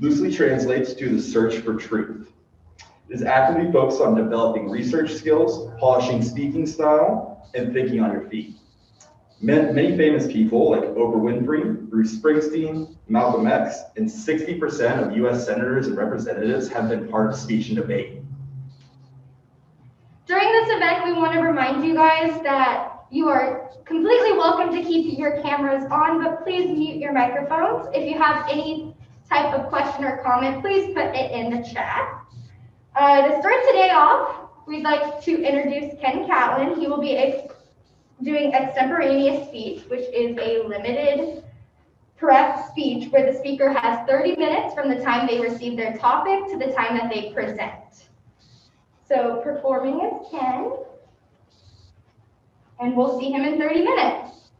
loosely translates to the search for truth. It is actively focused on developing research skills, polishing speaking style, and thinking on your feet. Many famous people like Oprah Winfrey, Bruce Springsteen, Malcolm X, and 60% of US senators and representatives have been part of speech and debate. During this event, we want to remind you guys that you are completely welcome to keep your cameras on, but please mute your microphones. If you have any type of question or comment, please put it in the chat. To start today off, we'd like to introduce Ken Catlin. He will be doing extemporaneous speech, which is a limited prep speech where the speaker has 30 minutes from the time they receive their topic to the time that they present. So performing is Ken, and we'll see him in 30 minutes.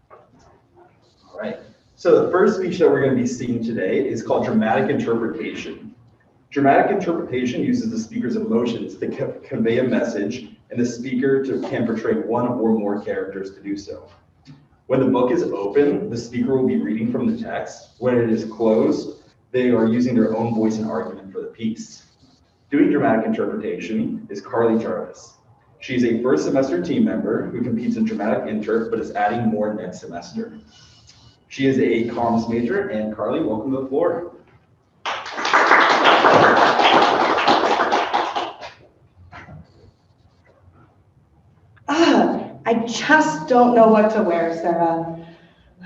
All right. So the first speech that we're going to be seeing today is called dramatic interpretation. Dramatic interpretation uses the speaker's emotions to convey a message, and the speaker can portray one or more characters to do so. When the book is open, the speaker will be reading from the text. When it is closed, they are using their own voice and argument for the piece. Doing dramatic interpretation is Carly Jarvis. She's a first semester team member who competes in dramatic interp, but is adding more next semester. She is a comms major, and Carly, welcome to the floor. I just don't know what to wear, Sarah.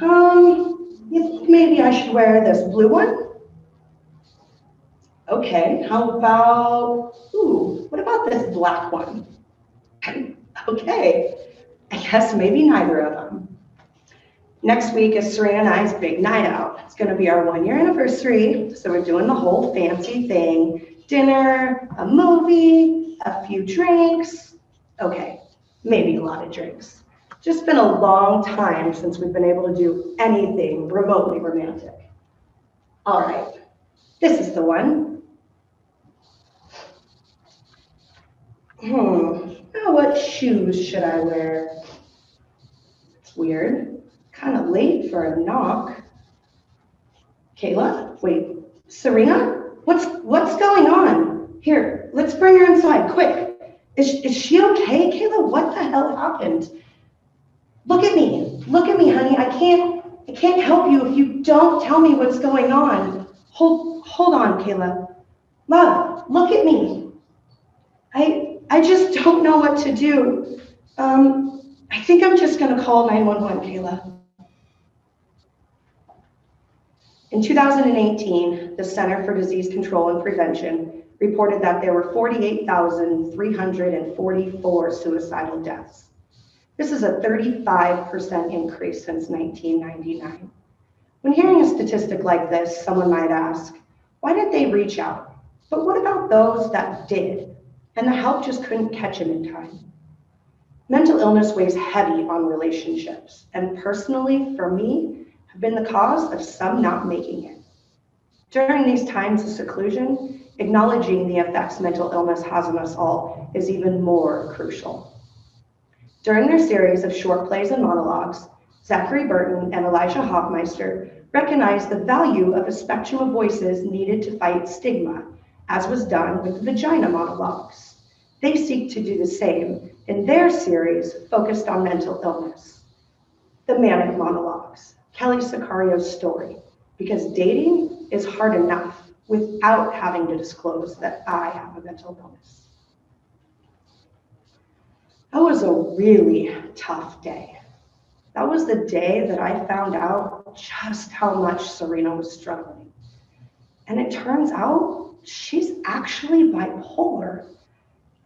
You think maybe I should wear this blue one? Okay, how about, what about this black one? Okay, I guess maybe neither of them. Next week is Serena and I's big night out. It's gonna be our 1-year anniversary, so we're doing the whole fancy thing. Dinner, a movie, a few drinks. Okay, maybe a lot of drinks. Just been a long time since we've been able to do anything remotely romantic. All right, this is the one. Now what shoes should I wear? It's weird, kind of late for a knock. Kayla, wait, Serena? What's going on? Here, let's bring her inside, quick. Is she okay, Kayla? What the hell happened? Look at me, honey. I can't help you if you don't tell me what's going on. Hold on, Kayla. Love, look at me. I just don't know what to do. I think I'm just gonna call 911, Kayla. In 2018, the Center for Disease Control and Prevention reported that there were 48,344 suicidal deaths. This is a 35% increase since 1999. When hearing a statistic like this, someone might ask, why did they reach out? But what about those that did, and the help just couldn't catch them in time? Mental illness weighs heavy on relationships, and personally, for me, have been the cause of some not making it. During these times of seclusion, acknowledging the effects mental illness has on us all is even more crucial. During their series of short plays and monologues, Zachary Burton and Elijah Hoffmeister recognized the value of a spectrum of voices needed to fight stigma, as was done with the vagina monologues. They seek to do the same in their series focused on mental illness. The manic monologues, Kelly Sicario's story, because dating is hard enough without having to disclose that I have a mental illness. That was a really tough day. That was the day that I found out just how much Serena was struggling. And it turns out she's actually bipolar.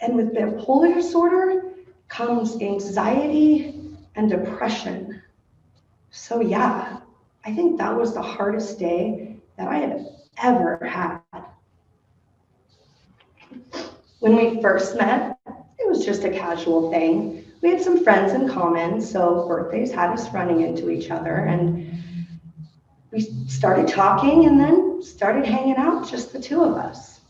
And with bipolar disorder comes anxiety and depression. So yeah, I think that was the hardest day that I have ever had. When we first met, it was just a casual thing. We had some friends in common, so birthdays had us running into each other, and we started talking and then started hanging out, just the two of us.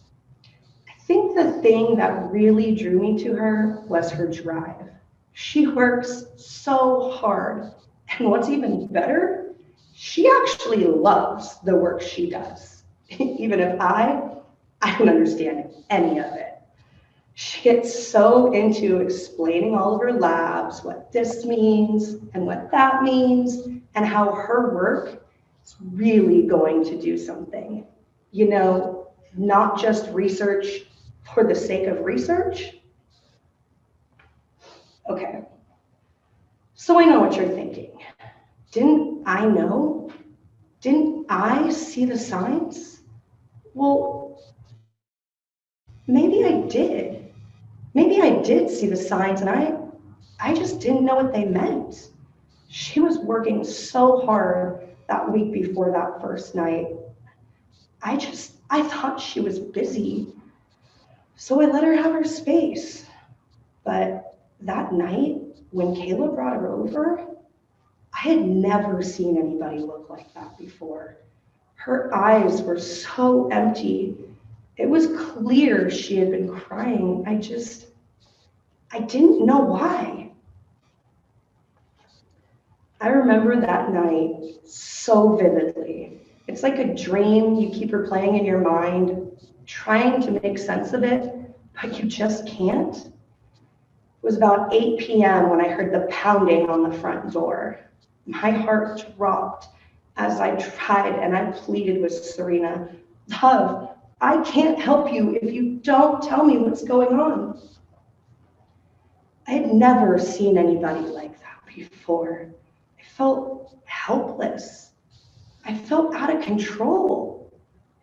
I think the thing that really drew me to her was her drive. She works so hard, and what's even better, she actually loves the work she does. even if I don't understand any of it. She gets so into explaining all of her labs, what this means and what that means, and how her work is really going to do something. You know, not just research for the sake of research. Okay, so I know what you're thinking. Didn't I know? Didn't I see the signs? Well, maybe I did. Maybe I did see the signs and I just didn't know what they meant. She was working so hard that week before that first night. I thought she was busy. So I let her have her space. But that night, when Kayla brought her over, I had never seen anybody look like that before. Her eyes were so empty. It was clear she had been crying. I didn't know why. I remember that night so vividly. It's like a dream you keep replaying in your mind, trying to make sense of it, but you just can't. It was about 8 p.m. when I heard the pounding on the front door. My heart dropped as I tried and I pleaded with Serena, "Love, I can't help you if you don't tell me what's going on." I had never seen anybody like that before. I felt helpless. I felt out of control.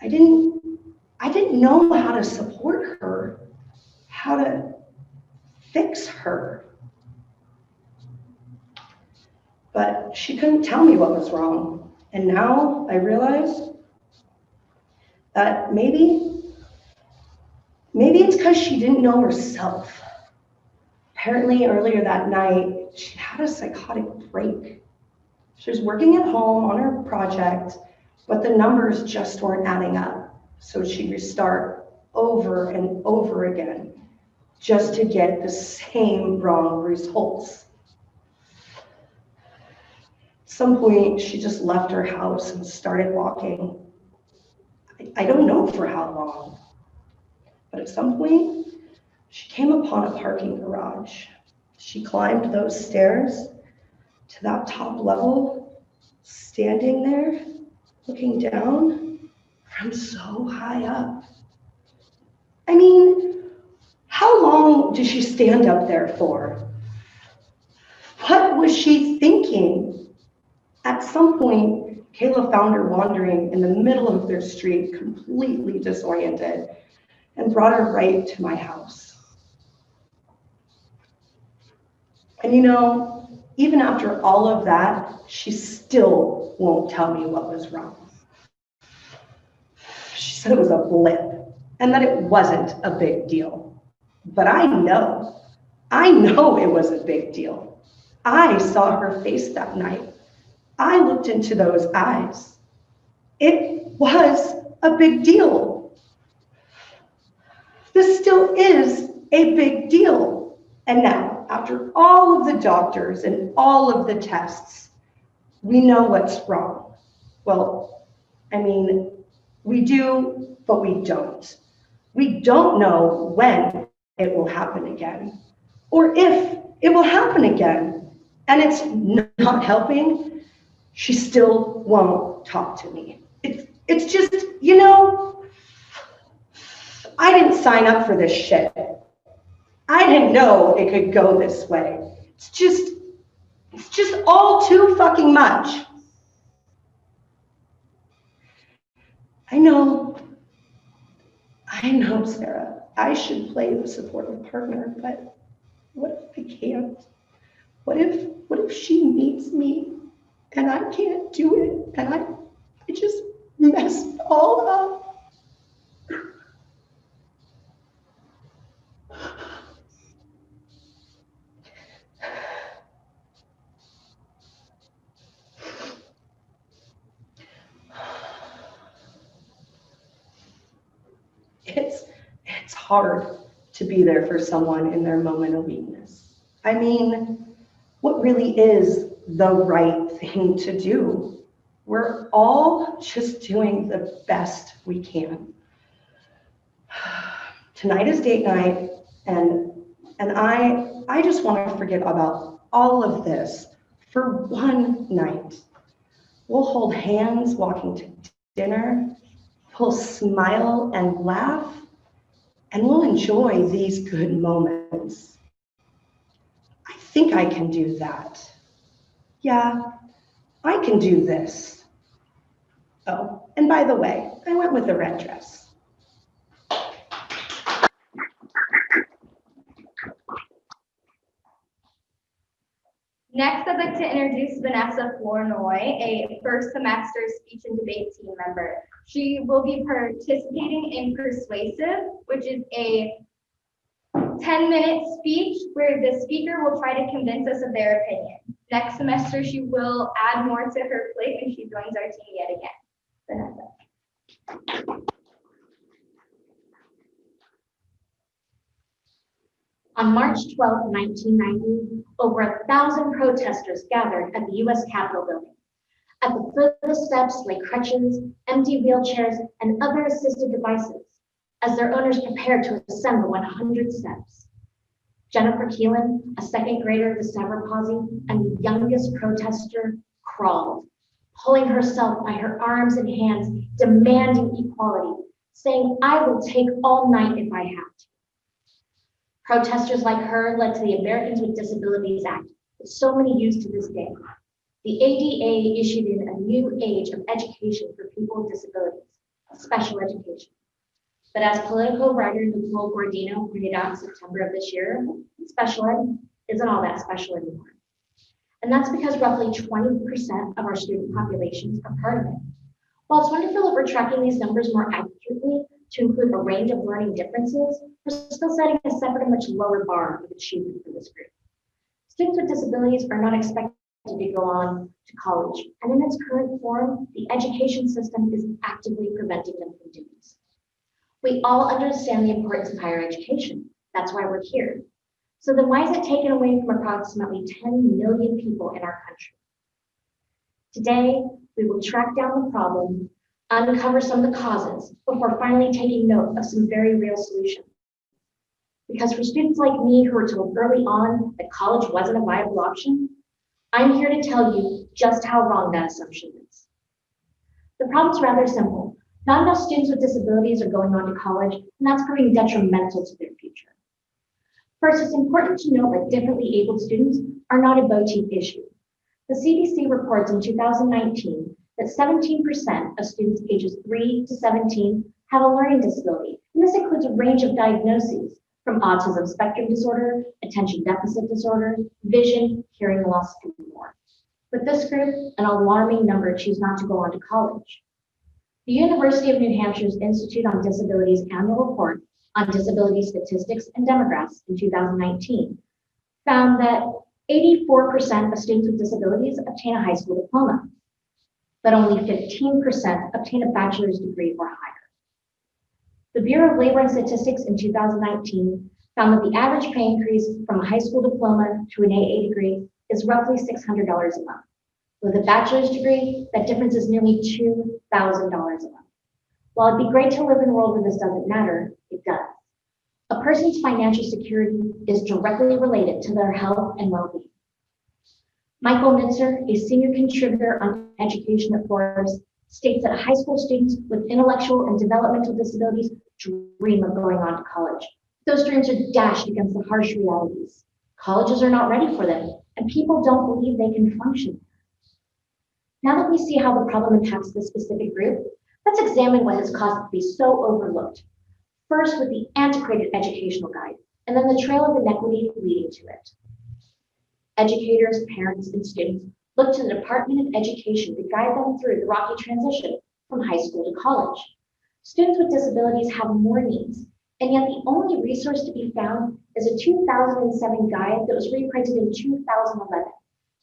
I didn't know how to support her, how to fix her. But she couldn't tell me what was wrong. And now I realize that maybe it's because she didn't know herself. Apparently earlier that night, she had a psychotic break. She was working at home on her project, but the numbers just weren't adding up. So she'd restart over and over again just to get the same wrong results. At some point, she just left her house and started walking. I don't know for how long, but at some point, she came upon a parking garage. She climbed those stairs to that top level, standing there, looking down from so high up. I mean, how long did she stand up there for? What was she thinking? At some point, Kayla found her wandering in the middle of their street, completely disoriented, and brought her right to my house. And you know, even after all of that, she still won't tell me what was wrong. She said it was a blip and that it wasn't a big deal. But I know it was a big deal. I saw her face that night. I looked into those eyes. It was a big deal. This still is a big deal. And now, after all of the doctors and all of the tests, we know what's wrong. Well, I mean, we do, but we don't. We don't know when it will happen again, or if it will happen again. And it's not helping. She still won't talk to me. It's just, you know, I didn't sign up for this shit. I didn't know it could go this way. It's just all too fucking much. I know, Sarah, I should play the supportive partner, but what if I can't? What if she needs me and I can't do it and I just messed it all up? It's hard to be there for someone in their moment of weakness. I mean, what really is the right thing to do? We're all just doing the best we can. Tonight is date night, and I just want to forget about all of this for one night. We'll hold hands walking to dinner, we'll smile and laugh, and we'll enjoy these good moments. I think I can do that. Yeah, I can do this. Oh, and by the way, I went with a red dress. Next, I'd like to introduce Vanessa Flournoy, a first semester speech and debate team member. She will be participating in Persuasive, which is a 10-minute speech where the speaker will try to convince us of their opinion. Next semester, she will add more to her plate and she joins our team yet again. Vanessa. On March 12, 1990, over 1,000 protesters gathered at the U.S. Capitol building. At the foot of the steps lay crutches, empty wheelchairs, and other assistive devices as their owners prepared to ascend the 100 steps. Jennifer Keelan, a second grader with cerebral palsy and the youngest protester, crawled, pulling herself by her arms and hands, demanding equality, saying, "I will take all night if I have to." Protesters like her led to the Americans with Disabilities Act, that so many use to this day. The ADA issued in a new age of education for people with disabilities, special education. But as political writer Nicole Gordino pointed out in September of this year, special ed isn't all that special anymore. And that's because roughly 20% of our student populations are part of it. While it's wonderful that we're tracking these numbers more accurately to include a range of learning differences, we're still setting a separate and much lower bar of achievement for this group. Students with disabilities are not expected to go on to college, and in its current form, the education system is actively preventing them from doing so. We all understand the importance of higher education. That's why we're here. So then why is it taken away from approximately 10 million people in our country? Today, we will track down the problem, uncover some of the causes, before finally taking note of some very real solutions. Because for students like me who were told early on that college wasn't a viable option, I'm here to tell you just how wrong that assumption is. The problem's rather simple. Not enough students with disabilities are going on to college, and that's proving detrimental to their future. First, it's important to note that differently abled students are not a boutique issue. The CDC reports in 2019 that 17% of students ages 3 to 17 have a learning disability, and this includes a range of diagnoses from autism spectrum disorder, attention deficit disorder, vision, hearing loss, and more. With this group, an alarming number choose not to go on to college. The University of New Hampshire's Institute on Disability's annual report on disability statistics and demographics in 2019 found that 84% of students with disabilities obtain a high school diploma, but only 15% obtain a bachelor's degree or higher. The Bureau of Labor and Statistics in 2019 found that the average pay increase from a high school diploma to an AA degree is roughly $600 a month. With a bachelor's degree, that difference is nearly $2,000 a month. While it'd be great to live in a world where this doesn't matter, it does. A person's financial security is directly related to their health and well-being. Michael Nitzer, a senior contributor on education at Forbes, states that high school students with intellectual and developmental disabilities dream of going on to college. Those dreams are dashed against the harsh realities. Colleges are not ready for them, and people don't believe they can function. Now that we see how the problem impacts this specific group, let's examine what has caused it to be so overlooked. First, with the antiquated educational guide, and then the trail of inequity leading to it. Educators, parents, and students look to the Department of Education to guide them through the rocky transition from high school to college. Students with disabilities have more needs, and yet the only resource to be found is a 2007 guide that was reprinted in 2011,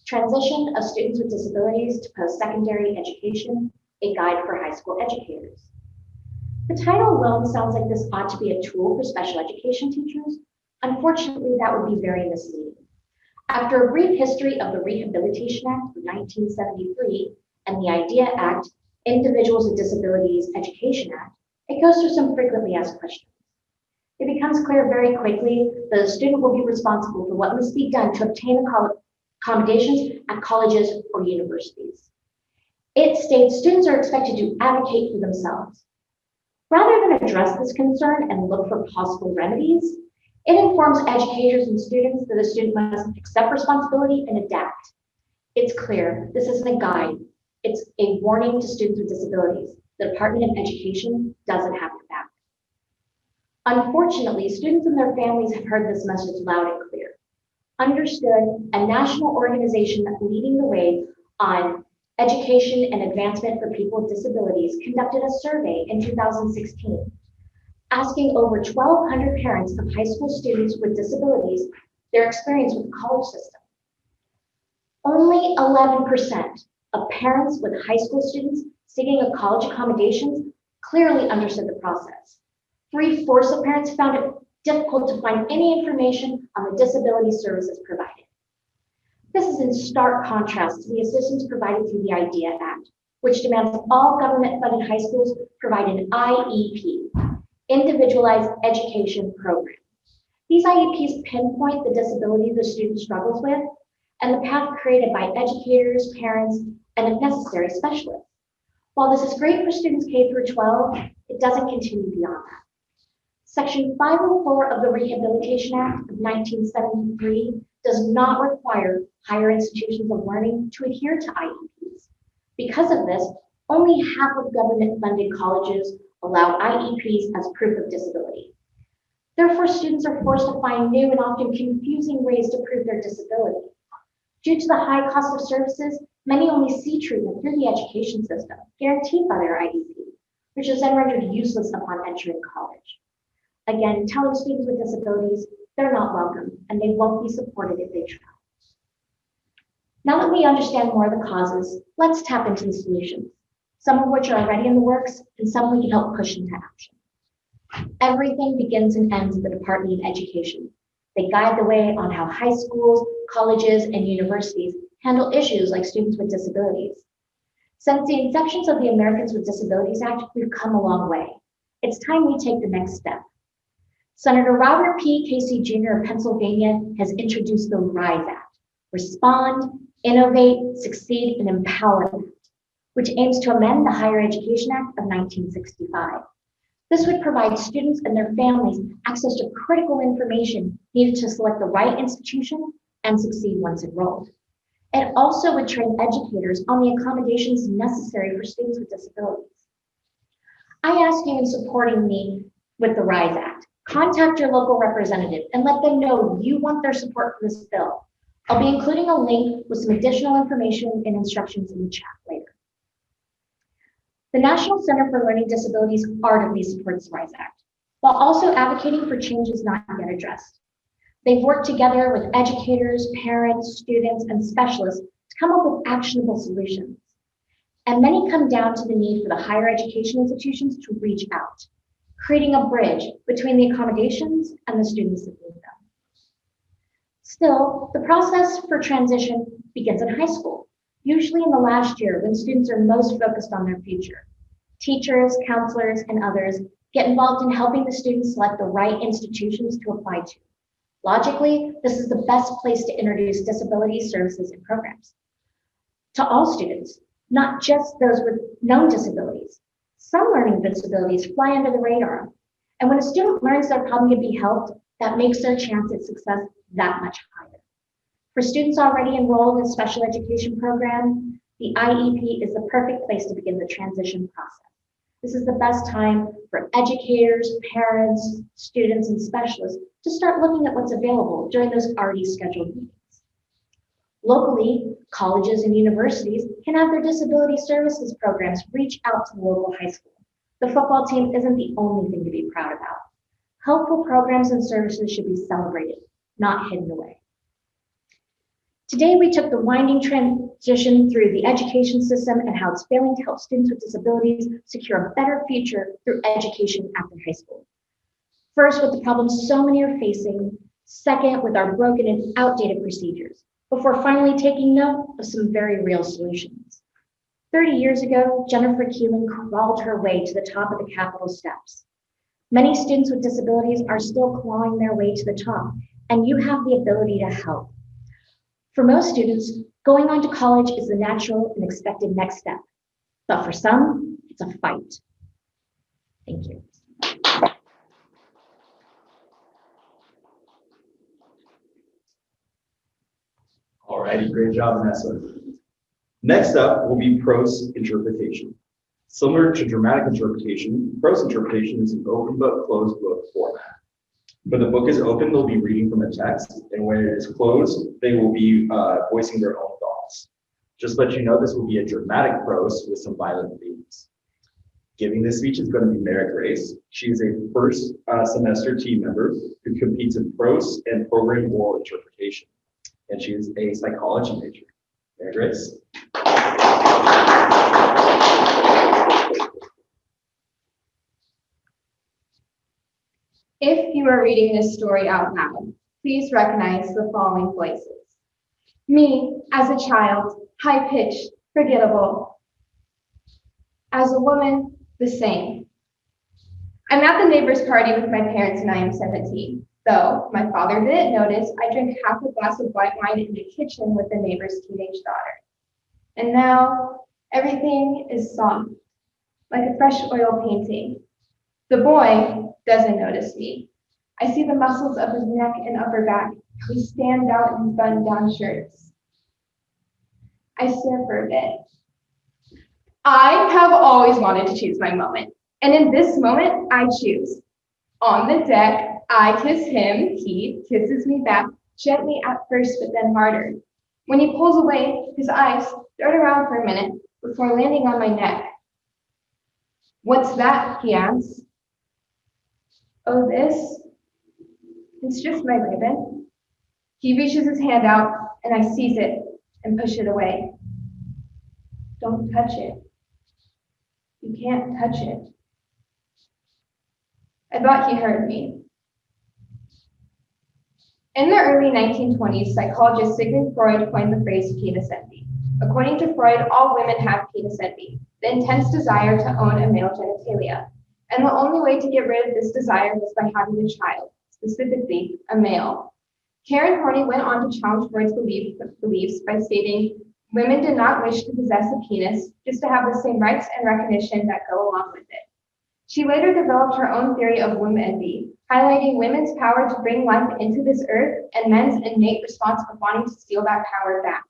Transition of Students with Disabilities to Post-Secondary Education, a Guide for High School Educators. The title alone sounds like this ought to be a tool for special education teachers. Unfortunately, that would be very misleading. After a brief history of the Rehabilitation Act of 1973, and the IDEA Act, Individuals with Disabilities Education Act, it goes through some frequently asked questions. It becomes clear very quickly that a student will be responsible for what must be done to obtain accommodations at colleges or universities. It states students are expected to advocate for themselves. Rather than address this concern and look for possible remedies, it informs educators and students that a student must accept responsibility and adapt. It's clear, this isn't a guide. It's a warning to students with disabilities. The Department of Education doesn't have your back. Unfortunately, students and their families have heard this message loud and clear. Understood, a national organization leading the way on education and advancement for people with disabilities conducted a survey in 2016, asking over 1,200 parents of high school students with disabilities their experience with the college system. Only 11% of parents with high school students seeking a college accommodations clearly understood the process. 3/4 of parents found it difficult to find any information on the disability services provided. This is in stark contrast to the assistance provided through the IDEA Act, which demands all government-funded high schools provide an IEP, Individualized Education Program. These IEPs pinpoint the disability the student struggles with and the path created by educators, parents, and if necessary, specialists. While this is great for students K through 12, it doesn't continue beyond that. Section 504 of the Rehabilitation Act of 1973 does not require higher institutions of learning to adhere to IEPs. Because of this, only half of government-funded colleges allow IEPs as proof of disability. Therefore, students are forced to find new and often confusing ways to prove their disability. Due to the high cost of services, many only see treatment through the education system, guaranteed by their IEP, which is then rendered useless upon entering college. Again, telling students with disabilities they're not welcome and they won't be supported if they try. Now that we understand more of the causes, let's tap into the solutions, some of which are already in the works and some we can help push into action. Everything begins and ends at the Department of Education. They guide the way on how high schools, colleges, and universities handle issues like students with disabilities. Since the inception of the Americans with Disabilities Act, we've come a long way. It's time we take the next step. Senator Robert P. Casey Jr. of Pennsylvania has introduced the RISE Act, Respond, Innovate, Succeed, and Empower Act, which aims to amend the Higher Education Act of 1965. This would provide students and their families access to critical information needed to select the right institution and succeed once enrolled. It also would train educators on the accommodations necessary for students with disabilities. I ask you in supporting me with the RISE Act, contact your local representative and let them know you want their support for this bill. I'll be including a link with some additional information and instructions in the chat later. The National Center for Learning Disabilities ardently supports the RISE Act, while also advocating for changes not yet addressed. They've worked together with educators, parents, students, and specialists to come up with actionable solutions. And many come down to the need for the higher education institutions to reach out, creating a bridge between the accommodations and the students that need them. Still, the process for transition begins in high school, usually in the last year when students are most focused on their future. Teachers, counselors, and others get involved in helping the students select the right institutions to apply to. Logically, this is the best place to introduce disability services and programs to all students, not just those with known disabilities. Some learning disabilities fly under the radar, and when a student learns their problem can be helped, that makes their chance at success that much higher. For students already enrolled in a special education program, the IEP is the perfect place to begin the transition process. This is the best time for educators, parents, students, and specialists to start looking at what's available during those already scheduled meetings. Locally, colleges and universities can have their disability services programs reach out to the local high school. The football team isn't the only thing to be proud about. Helpful programs and services should be celebrated, not hidden away. Today, we took the winding transition through the education system and how it's failing to help students with disabilities secure a better future through education after high school. First, with the problems so many are facing. Second, with our broken and outdated procedures, before finally taking note of some very real solutions. 30 years ago, Jennifer Keelan crawled her way to the top of the Capitol steps. Many students with disabilities are still clawing their way to the top, and you have the ability to help. For most students, going on to college is the natural and expected next step. But for some, it's a fight. Thank you. All righty, great job, Vanessa. Next up will be prose interpretation. Similar to dramatic interpretation, prose interpretation is an open book, closed book format. When the book is open, they'll be reading from a text, and when it is closed, they will be voicing their own thoughts. Just to let you know, this will be a dramatic prose with some violent themes. Giving this speech is going to be Mary Grace. She is a first semester team member who competes in prose and program oral interpretation, and she is a psychology major. Mary Grace. If you are reading this story out loud, please recognize the following voices. Me, as a child, high-pitched, forgettable. As a woman, the same. I'm at the neighbor's party with my parents and I am 17. Though my father didn't notice, I drank half a glass of white wine in the kitchen with the neighbor's teenage daughter. And now everything is soft, like a fresh oil painting. The boy doesn't notice me. I see the muscles of his neck and upper back, how he stands out in his button-down shirts. I stare for a bit. I have always wanted to choose my moment, and in this moment, I choose. On the deck, I kiss him, he kisses me back, gently at first, but then harder. When he pulls away, his eyes dart around for a minute before landing on my neck. What's that? He asks. Oh, this? It's just my ribbon. He reaches his hand out, and I seize it and push it away. Don't touch it. You can't touch it. I thought he heard me. In the early 1920s, psychologist Sigmund Freud coined the phrase penis envy. According to Freud, all women have penis envy, the intense desire to own a male genitalia. And the only way to get rid of this desire was by having a child, specifically a male. Karen Horney went on to challenge Freud's beliefs by stating, women did not wish to possess a penis, just to have the same rights and recognition that go along with it. She later developed her own theory of womb envy, highlighting women's power to bring life into this earth and men's innate response of wanting to steal that power back.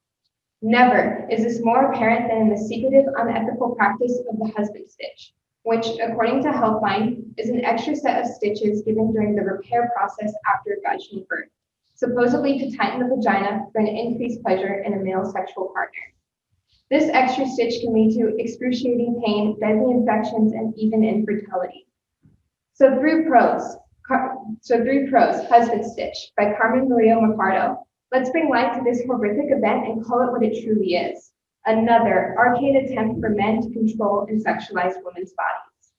Never is this more apparent than in the secretive, unethical practice of the husband stitch, which, according to Healthline, is an extra set of stitches given during the repair process after vaginal birth, supposedly to tighten the vagina for an increased pleasure in a male sexual partner. This extra stitch can lead to excruciating pain, deadly infections, and even infertility. So through prose, Husband Stitch by Carmen Murillo Mapardo, let's bring light to this horrific event and call it what it truly is. Another arcane attempt for men to control and sexualize women's bodies.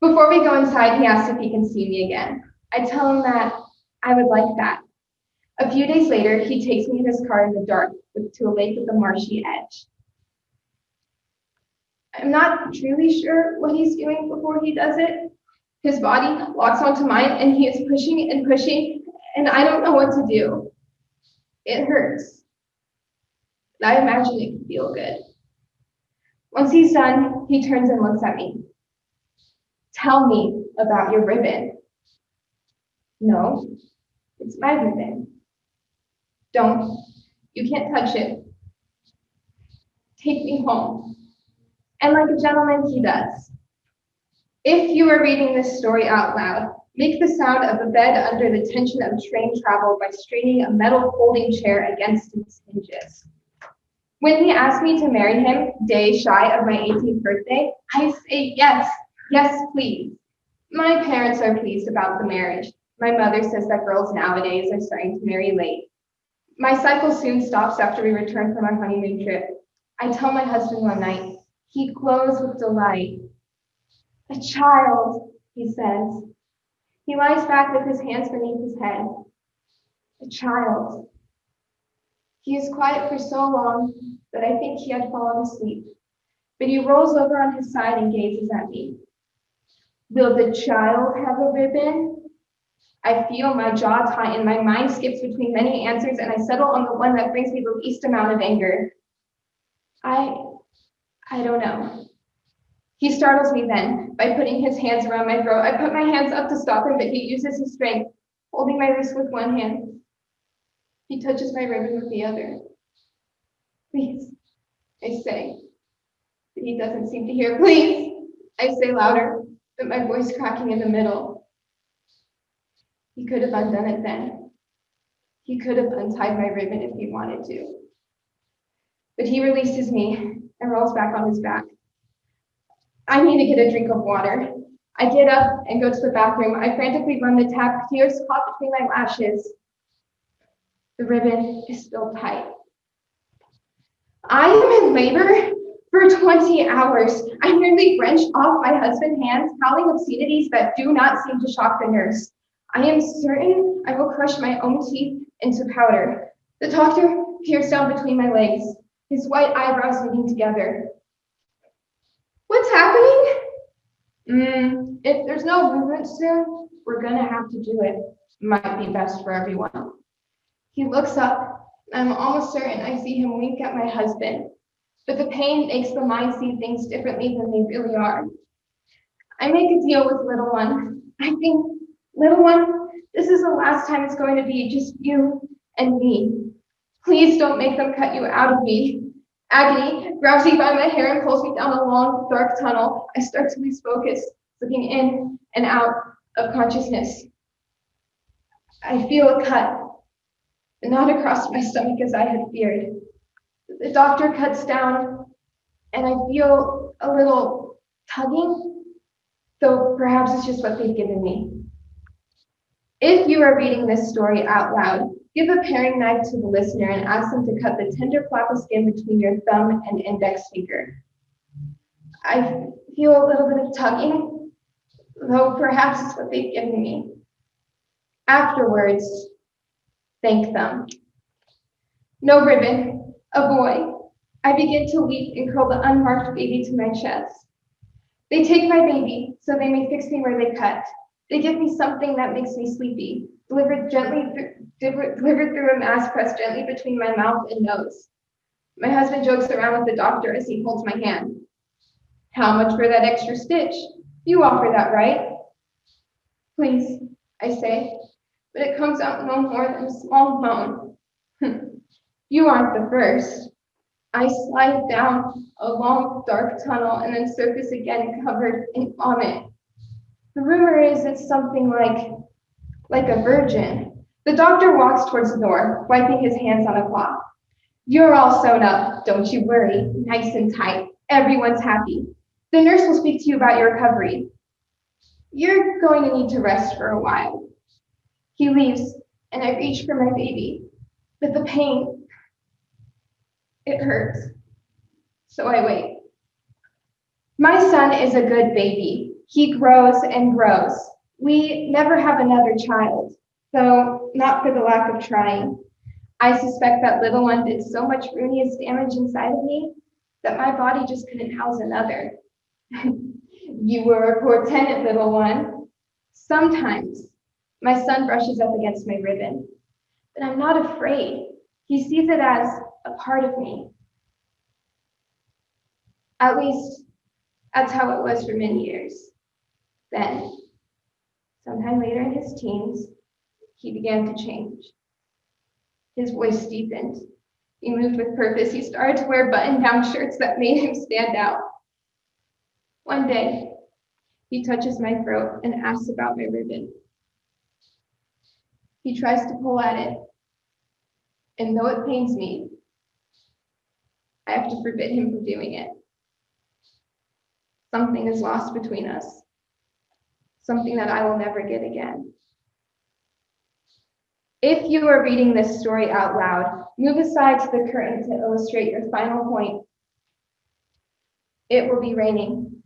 Before we go inside, he asks if he can see me again. I tell him that I would like that. A few days later, he takes me in his car in the dark to a lake with a marshy edge. I'm not truly sure what he's doing before he does it. His body locks onto mine and he is pushing and pushing, and I don't know what to do. It hurts. And I imagine it can feel good. Once he's done, he turns and looks at me. Tell me about your ribbon. No, it's my ribbon. Don't. You can't touch it. Take me home. And like a gentleman, he does. If you are reading this story out loud, make the sound of a bed under the tension of train travel by straining a metal folding chair against its hinges. When he asked me to marry him, day shy of my 18th birthday, I say yes, yes, please. My parents are pleased about the marriage. My mother says that girls nowadays are starting to marry late. My cycle soon stops after we return from our honeymoon trip. I tell my husband one night, he glows with delight. A child, he says. He lies back with his hands beneath his head. A child. He is quiet for so long that I think he had fallen asleep, but he rolls over on his side and gazes at me. Will the child have a ribbon? I feel my jaw tighten, my mind skips between many answers, and I settle on the one that brings me the least amount of anger. I don't know. He startles me then by putting his hands around my throat. I put my hands up to stop him, but he uses his strength, holding my wrist with one hand. He touches my ribbon with the other. Please, I say, but he doesn't seem to hear. Please, I say louder, but my voice cracking in the middle. He could have undone it then. He could have untied my ribbon if he wanted to. But he releases me and rolls back on his back. I need to get a drink of water. I get up and go to the bathroom. I frantically run the tap, tears caught between my lashes. The ribbon is still tight. I am in labor for 20 hours. I nearly wrenched off my husband's hands, howling obscenities that do not seem to shock the nurse. I am certain I will crush my own teeth into powder. The doctor peers down between my legs, his white eyebrows meeting together. What's happening? If there's no movement soon, we're gonna have to do it. Might be best for everyone. He looks up. I'm almost certain I see him wink at my husband, but the pain makes the mind see things differently than they really are. I make a deal with little one. I think, little one, this is the last time it's going to be just you and me. Please don't make them cut you out of me. Agony grabs me by my hair and pulls me down a long, dark tunnel. I start to lose focus, slipping in and out of consciousness. I feel a cut, but not across my stomach as I had feared. The doctor cuts down, and I feel a little tugging, though perhaps it's just what they've given me. If you are reading this story out loud, give a paring knife to the listener and ask them to cut the tender flap of skin between your thumb and index finger. I feel a little bit of tugging, though perhaps it's what they've given me. Afterwards, thank them. No ribbon, a boy. I begin to weep and curl the unmarked baby to my chest. They take my baby, so they may fix me where they cut. They give me something that makes me sleepy, delivered through a mask pressed gently between my mouth and nose. My husband jokes around with the doctor as he holds my hand. How much for that extra stitch? You offer that, right? Please, I say, but it comes out no more than a small moan. You aren't the first. I slide down a long, dark tunnel and then surface again covered in vomit. The rumor is it's something like a virgin. The doctor walks towards the door, wiping his hands on a cloth. You're all sewn up, don't you worry, nice and tight. Everyone's happy. The nurse will speak to you about your recovery. You're going to need to rest for a while. He leaves, and I reach for my baby, but the pain, it hurts. So I wait. My son is a good baby. He grows and grows. We never have another child, though not for the lack of trying. I suspect that little one did so much ruinous damage inside of me that my body just couldn't house another. You were a poor tenant, little one. Sometimes my son brushes up against my ribbon, but I'm not afraid. He sees it as a part of me. At least, that's how it was for many years. Then, sometime later in his teens, he began to change. His voice deepened. He moved with purpose. He started to wear button-down shirts that made him stand out. One day, he touches my throat and asks about my ribbon. He tries to pull at it, and though it pains me, I have to forbid him from doing it. Something is lost between us, something that I will never get again. If you are reading this story out loud, move aside to the curtain to illustrate your final point. It will be raining,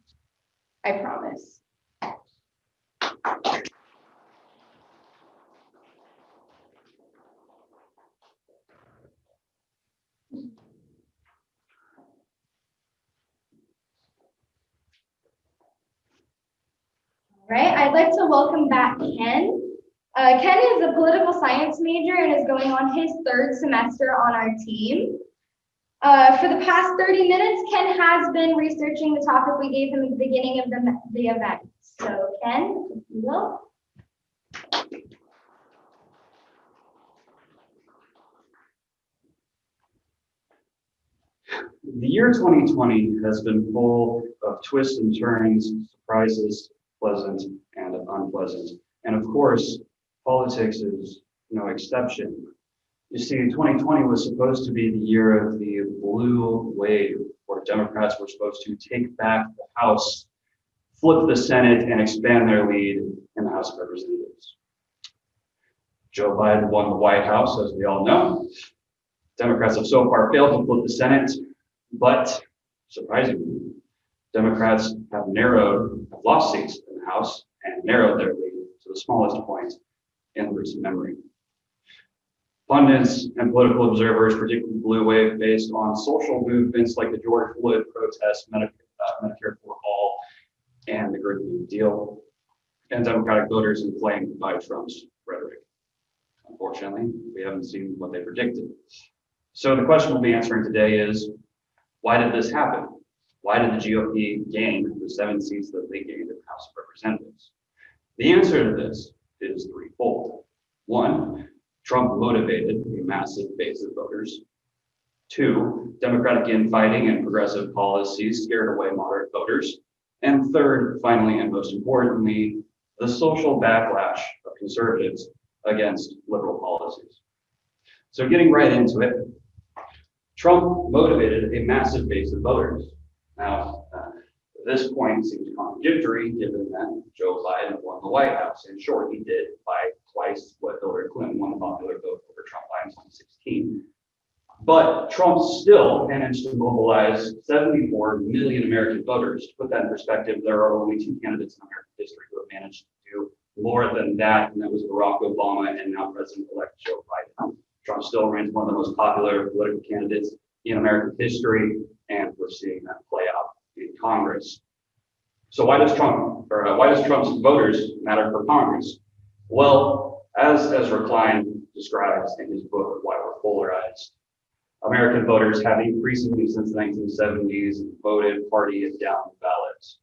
I promise. Right, I'd like to welcome back Ken. Ken is a political science major and is going on his third semester on our team. For the past 30 minutes, Ken has been researching the topic we gave him at the beginning of the event. So Ken, if you will. The year 2020 has been full of twists and turns, surprises, pleasant and unpleasant. And of course, politics is no exception. You see, 2020 was supposed to be the year of the blue wave, where Democrats were supposed to take back the House, flip the Senate, and expand their lead in the House of Representatives. Joe Biden won the White House, as we all know. Democrats have so far failed to flip the Senate, but surprisingly, Democrats have lost seats in the House and narrowed their lead to the smallest point in recent memory. Pundits and political observers predict the blue wave based on social movements like the George Floyd protests, Medicare for All, and the Green New Deal, and Democratic voters inflamed by Trump's rhetoric. Unfortunately, we haven't seen what they predicted. So the question we'll be answering today is, why did this happen? Why did the GOP gain the 7 seats that they gained in the House of Representatives? The answer to this is threefold. 1, Trump motivated a massive base of voters. 2, Democratic infighting and progressive policies scared away moderate voters. And 3rd, finally, and most importantly, the social backlash of conservatives against liberal policies. So getting right into it, Trump motivated a massive base of voters. Now, this point seems contradictory given that Joe Biden won the White House. In short, he did by twice what Hillary Clinton won the popular vote over Trump by in 2016. But Trump still managed to mobilize 74 million American voters. To put that in perspective, there are only 2 candidates in American history who have managed to do more than that, and that was Barack Obama and now President-elect Joe Biden. Trump still remains one of the most popular political candidates in American history, and we're seeing that play out in Congress. So why does Trump's voters matter for Congress? Well, as Ezra Klein describes in his book, Why We're Polarized, American voters have increasingly since the 1970s voted party and down ballots.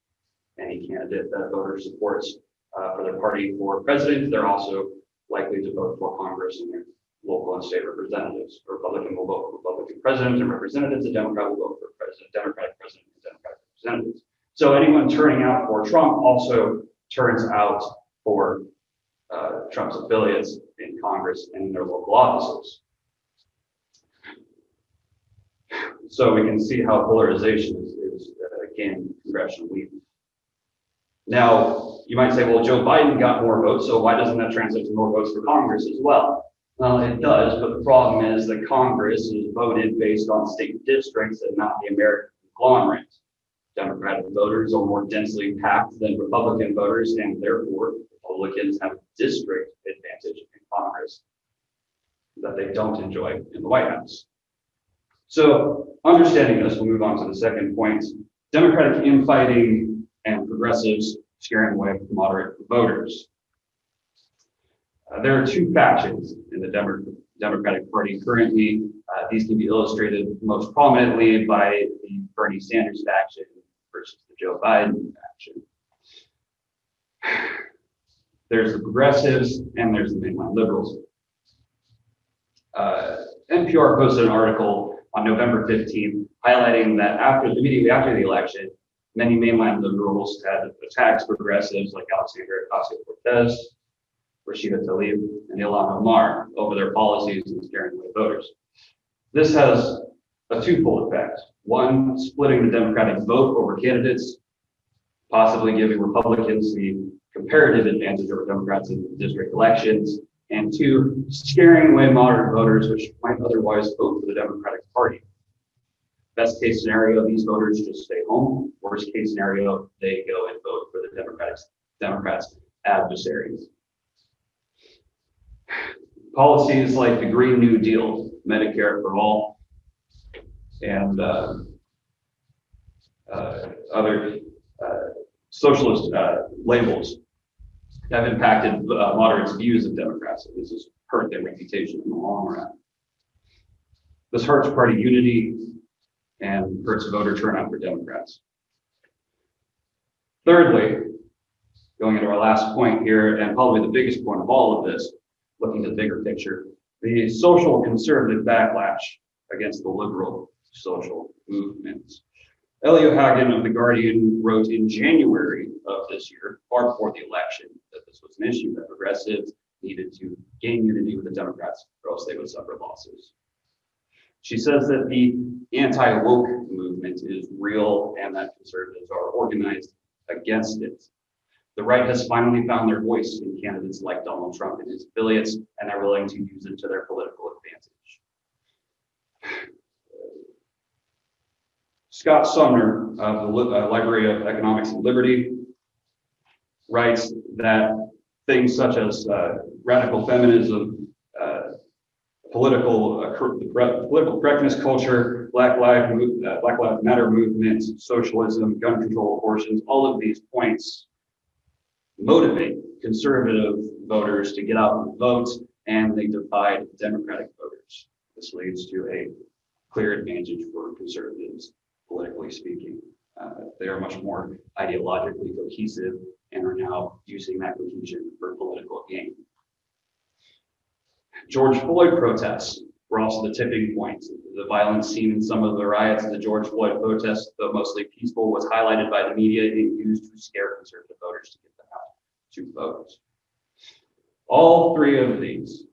Any candidate that voter supports for their party for president, they're also likely to vote for Congress and their local and state representatives. A Republican will vote for Republican president and representatives. A Democrat will vote for president, Democratic president and Democratic representatives. So anyone turning out for Trump also turns out for Trump's affiliates in Congress and in their local offices. So we can see how polarization is gaining congressional lead. Now, you might say, well, Joe Biden got more votes, so why doesn't that translate to more votes for Congress as well? Well, it does, but the problem is that Congress is voted based on state districts and not the American conglomerate. Democratic voters are more densely packed than Republican voters, and therefore Republicans have a district advantage in Congress that they don't enjoy in the White House. So understanding this, we'll move on to the second point. Democratic infighting and progressives scaring away moderate voters. There are 2 factions in the Democratic Party currently. These can be illustrated most prominently by the Bernie Sanders faction versus the Joe Biden faction. There's the progressives and there's the mainline liberals. NPR posted an article on November 15th highlighting that immediately after the election, many mainline liberals had attacked progressives like Alexandria Ocasio-Cortez, Rashida Tlaib, and Ilhan Omar over their policies and scaring away voters. This has a twofold effect. 1, splitting the Democratic vote over candidates, possibly giving Republicans the comparative advantage over Democrats in district elections, and 2, scaring away moderate voters which might otherwise vote for the Democratic Party. Best case scenario, these voters just stay home. Worst case scenario, they go and vote for the Democrats adversaries. Policies like the Green New Deal, Medicare for All, and other socialist labels have impacted moderates' views of Democrats. This has hurt their reputation in the long run. This hurts party unity and hurts voter turnout for Democrats. Thirdly, going into our last point here, and probably the biggest point of all of this, looking at the bigger picture, the social conservative backlash against the liberal social movement. Elio Hagen of The Guardian wrote in January of this year, far before the election, that this was an issue that progressives needed to gain unity with the Democrats, or else they would suffer losses. She says that the anti-woke movement is real and that conservatives are organized against it. The right has finally found their voice in candidates like Donald Trump and his affiliates, and they're willing to use it to their political advantage. Scott Sumner of the Library of Economics and Liberty writes that things such as radical feminism, political correctness culture, Black Lives Matter movement, socialism, gun control, abortions, all of these points motivate conservative voters to get out and vote, and they divide Democratic voters. This leads to a clear advantage for conservatives, politically speaking. They are much more ideologically cohesive and are now using that cohesion for political gain. George Floyd protests were also the tipping point. The violence seen in some of the riots of the George Floyd protests, though mostly peaceful, was highlighted by the media and used to scare conservative voters to get them out to vote. All three of these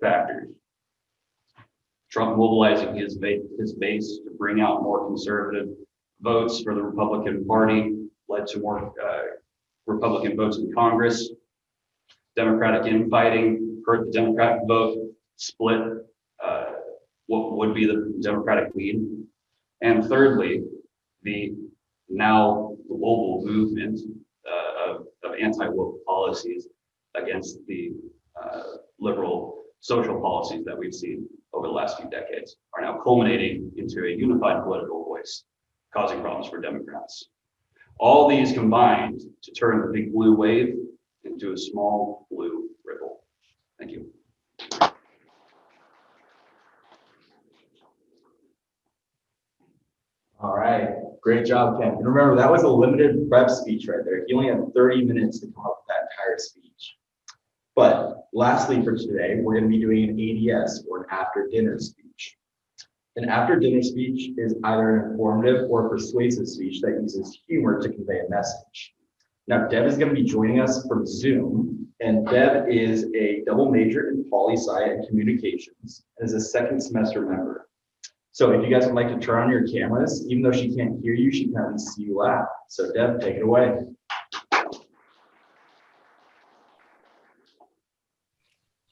factors, Trump mobilizing his base to bring out more conservative votes for the Republican Party, led to more Republican votes in Congress. Democratic infighting hurt the Democratic vote, split what would be the Democratic lead. And thirdly, the now global movement of anti-woke policies against the liberal social policies that we've seen over the last few decades are now culminating into a unified political voice, causing problems for Democrats. All these combined to turn the big blue wave into a small blue ripple. Thank you. All right, great job, Ken. And remember, that was a limited prep speech right there. He only had 30 minutes to come up with that entire speech. But lastly for today, we're going to be doing an ADS, or an after dinner speech. An after dinner speech is either an informative or persuasive speech that uses humor to convey a message. Now, Deb is going to be joining us from Zoom, and Deb is a double major in poli-sci and communications and is a second semester member. So if you guys would like to turn on your cameras, even though she can't hear you, she can at least see you laugh. So Deb, take it away.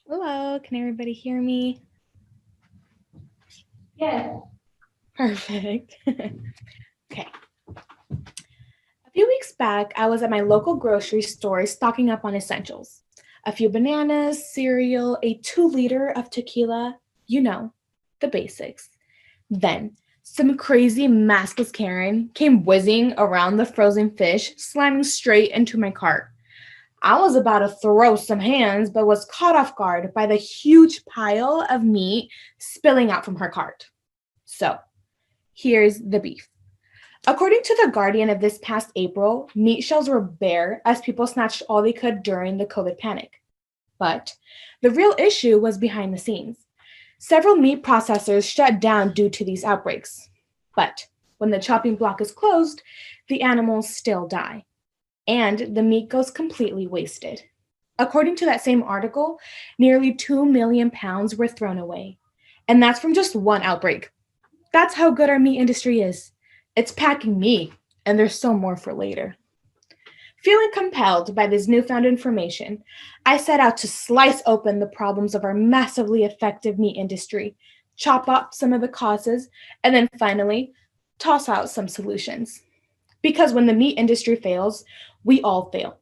Hello, can everybody hear me? Yes. Perfect. Okay. A few weeks back, I was at my local grocery store stocking up on essentials. A few bananas, cereal, a 2-liter of tequila, you know, the basics. Then, some crazy maskless Karen came whizzing around the frozen fish, slamming straight into my cart. I was about to throw some hands, but was caught off guard by the huge pile of meat spilling out from her cart. So, here's the beef. According to The Guardian of this past April, meat shelves were bare as people snatched all they could during the COVID panic. But the real issue was behind the scenes. Several meat processors shut down due to these outbreaks. But when the chopping block is closed, the animals still die, and the meat goes completely wasted. According to that same article, nearly 2 million pounds were thrown away. And that's from just one outbreak. That's how good our meat industry is. It's packing meat, and there's still more for later. Feeling compelled by this newfound information, I set out to slice open the problems of our massively effective meat industry, chop up some of the causes, and then finally, toss out some solutions. Because when the meat industry fails, we all fail.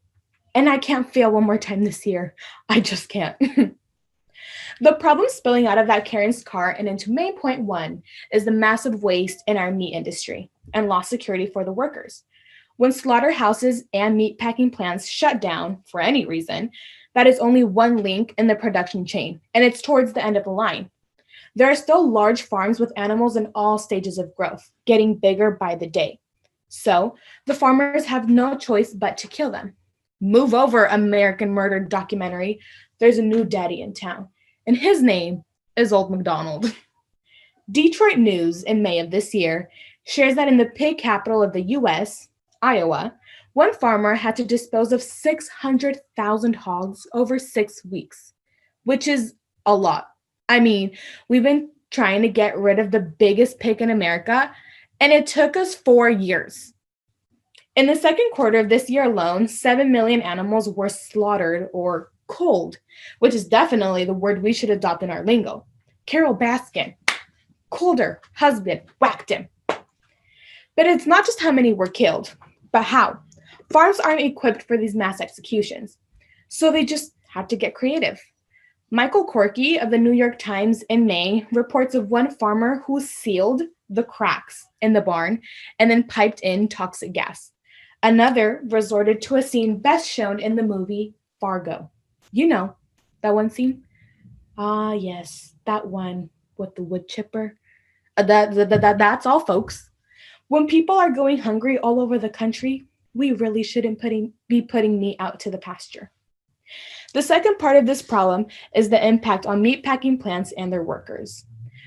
And I can't fail one more time this year. I just can't. The problem spilling out of that Karen's cart and into main point 1 is the massive waste in our meat industry and lost security for the workers. When slaughterhouses and meatpacking plants shut down for any reason, that is only one link in the production chain, and it's towards the end of the line. There are still large farms with animals in all stages of growth, getting bigger by the day. So the farmers have no choice but to kill them. Move over, American Murder documentary. There's a new daddy in town, and his name is Old MacDonald. Detroit News in May of this year shares that in the pig capital of the US, Iowa, one farmer had to dispose of 600,000 hogs over 6 weeks, which is a lot. I mean, we've been trying to get rid of the biggest pig in America, and it took us 4 years. In the second quarter of this year alone, 7 million animals were slaughtered or culled, which is definitely the word we should adopt in our lingo. Carol Baskin, culled her husband, whacked him. But it's not just how many were killed, but how. Farms aren't equipped for these mass executions, so they just had to get creative. Michael Corky of the New York Times in May reports of one farmer who sealed the cracks in the barn and then piped in toxic gas. Another resorted to a scene best shown in the movie Fargo. You know, that one scene? Ah, yes, that one with the wood chipper. That's all, folks. When people are going hungry all over the country, we really shouldn't be putting meat out to the pasture. The second part of this problem is the impact on meatpacking plants and their workers.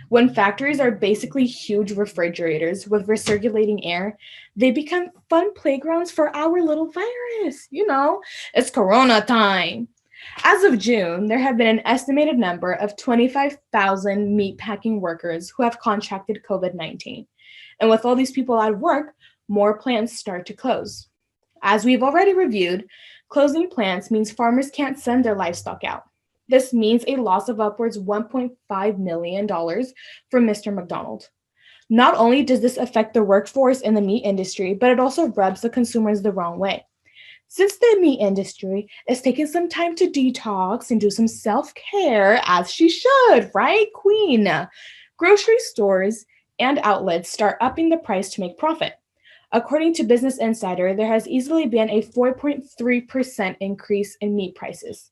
When factories are basically huge refrigerators with recirculating air, they become fun playgrounds for our little virus. You know, it's Corona time. As of June, there have been an estimated number of 25,000 meatpacking workers who have contracted COVID-19. And with all these people out of work, more plants start to close. As we've already reviewed, closing plants means farmers can't send their livestock out. This means a loss of upwards $1.5 million for Mr. McDonald. Not only does this affect the workforce in the meat industry, but it also rubs the consumers the wrong way. Since the meat industry is taking some time to detox and do some self-care, as she should, right, Queen? Grocery stores and outlets start upping the price to make profit. According to Business Insider, there has easily been a 4.3% increase in meat prices.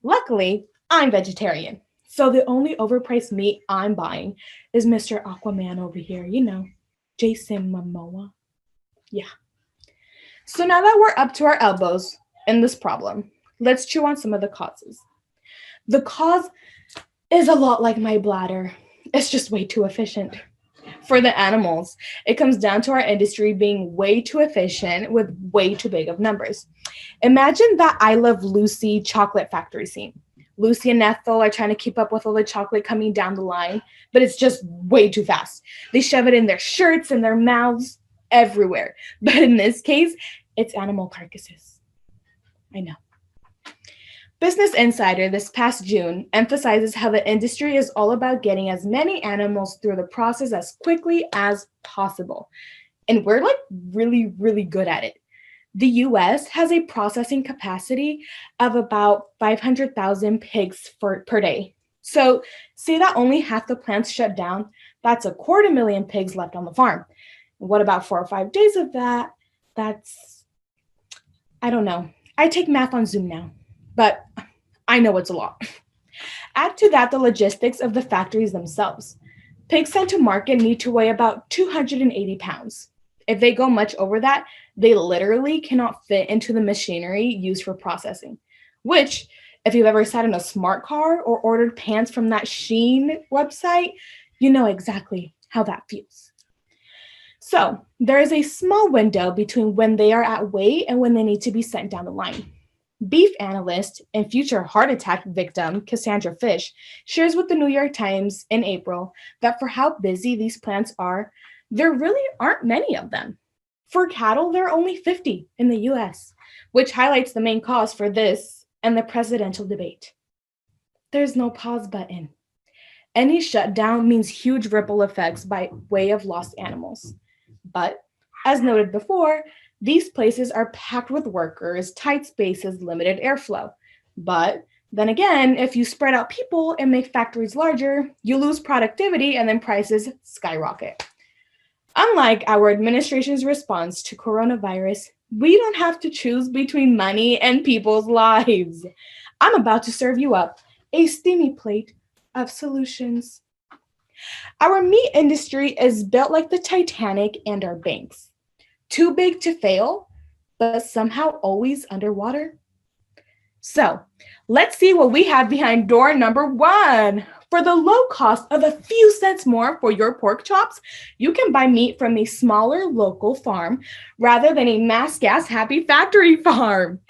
Luckily, I'm vegetarian, so the only overpriced meat I'm buying is Mr. Aquaman over here, you know, Jason Momoa. Yeah. So now that we're up to our elbows in this problem, let's chew on some of the causes. The cause is a lot like my bladder. It's just way too efficient. For the animals, it comes down to our industry being way too efficient with way too big of numbers. Imagine that I Love Lucy chocolate factory scene. Lucy and Ethel are trying to keep up with all the chocolate coming down the line, but it's just way too fast. They shove it in their shirts and their mouths, everywhere. But in this case, it's animal carcasses. I know. Business Insider this past June emphasizes how the industry is all about getting as many animals through the process as quickly as possible. And we're like really, really good at it. The US has a processing capacity of about 500,000 pigs per day. So say that only half the plants shut down, that's 250,000 pigs left on the farm. What about 4 or 5 days of that? That's, I don't know. I take math on Zoom now, but I know it's a lot. Add to that the logistics of the factories themselves. Pigs sent to market need to weigh about 280 pounds. If they go much over that, they literally cannot fit into the machinery used for processing, which, if you've ever sat in a smart car or ordered pants from that Shein website, you know exactly how that feels. So there is a small window between when they are at weight and when they need to be sent down the line. Beef analyst and future heart attack victim Cassandra Fish shares with the New York Times in April that for how busy these plants are, there really aren't many of them. For cattle, there are only 50 in the US, which highlights the main cause for this and the presidential debate. There's no pause button. Any shutdown means huge ripple effects by way of lost animals. But, as noted before, these places are packed with workers, tight spaces, limited airflow. But then again, if you spread out people and make factories larger, you lose productivity and then prices skyrocket. Unlike our administration's response to coronavirus, We don't have to choose between money and people's lives. I'm about to serve you up a steamy plate of solutions. Our meat industry is built like the Titanic and our banks. Too big to fail, but somehow always underwater. So let's see what we have behind door number 1. For the low cost of a few cents more for your pork chops, you can buy meat from a smaller local farm rather than a mass gas happy factory farm.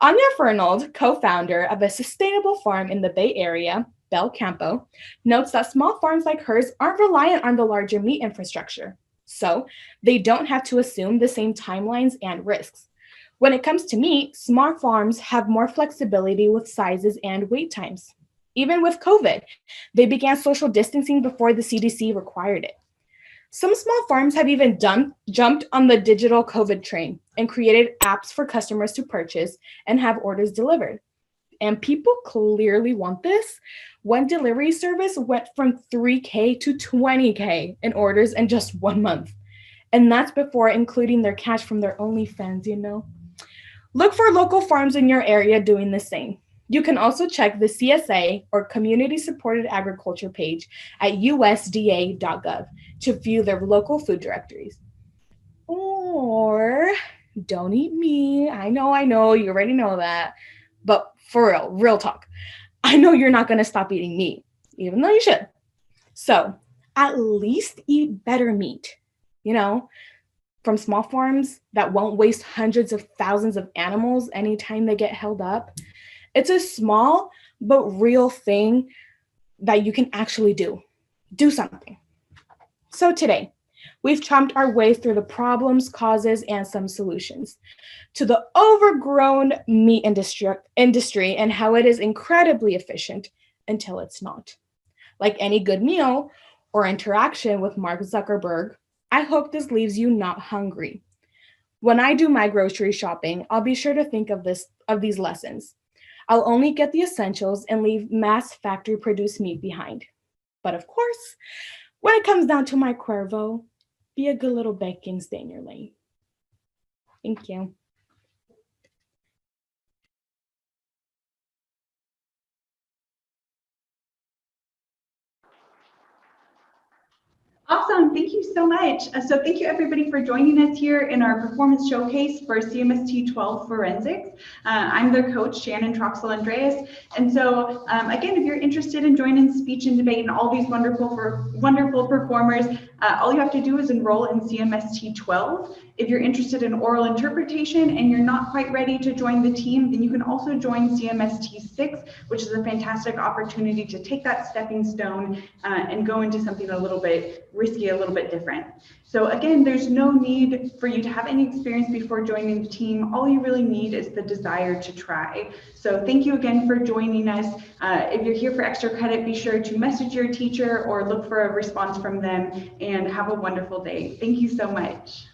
Anya Fernald, co-founder of a sustainable farm in the Bay Area, Bel Campo, notes that small farms like hers aren't reliant on the larger meat infrastructure. So they don't have to assume the same timelines and risks. When it comes to meat, small farms have more flexibility with sizes and wait times. Even with COVID, they began social distancing before the CDC required it. Some small farms have even jumped on the digital COVID train and created apps for customers to purchase and have orders delivered. And people clearly want this. One delivery service went from 3K to 20K in orders in just 1 month. And that's before including their cash from their OnlyFans, you know. Look for local farms in your area doing the same. You can also check the CSA or Community Supported Agriculture page at usda.gov to view their local food directories. Or don't eat me. I know, you already know that. But for real talk, I know you're not going to stop eating meat, even though you should. So at least eat better meat, from small farms that won't waste hundreds of thousands of animals anytime they get held up. It's a small but real thing that you can actually do. Do something. So today, we've chomped our way through the problems, causes, and some solutions to the overgrown meat industry and how it is incredibly efficient until it's not. Like any good meal or interaction with Mark Zuckerberg, I hope this leaves you not hungry. When I do my grocery shopping, I'll be sure to think of these lessons. I'll only get the essentials and leave mass factory produced meat behind. But of course, when it comes down to my Cuervo, be a good little Becky and stay in your lane. Thank you. Awesome, thank you so much. So thank you everybody for joining us here in our performance showcase for CMST 12 Forensics. I'm their coach, Shannon Troxel Andreas. And so again, if you're interested in joining speech and debate and all these wonderful performers, all you have to do is enroll in CMST 12. If you're interested in oral interpretation and you're not quite ready to join the team, then you can also join CMST 6, which is a fantastic opportunity to take that stepping stone and go into something a little bit risky, a little bit different. So again, there's no need for you to have any experience before joining the team. All you really need is the desire to try. So thank you again for joining us. If you're here for extra credit, be sure to message your teacher or look for a response from them, and have a wonderful day. Thank you so much.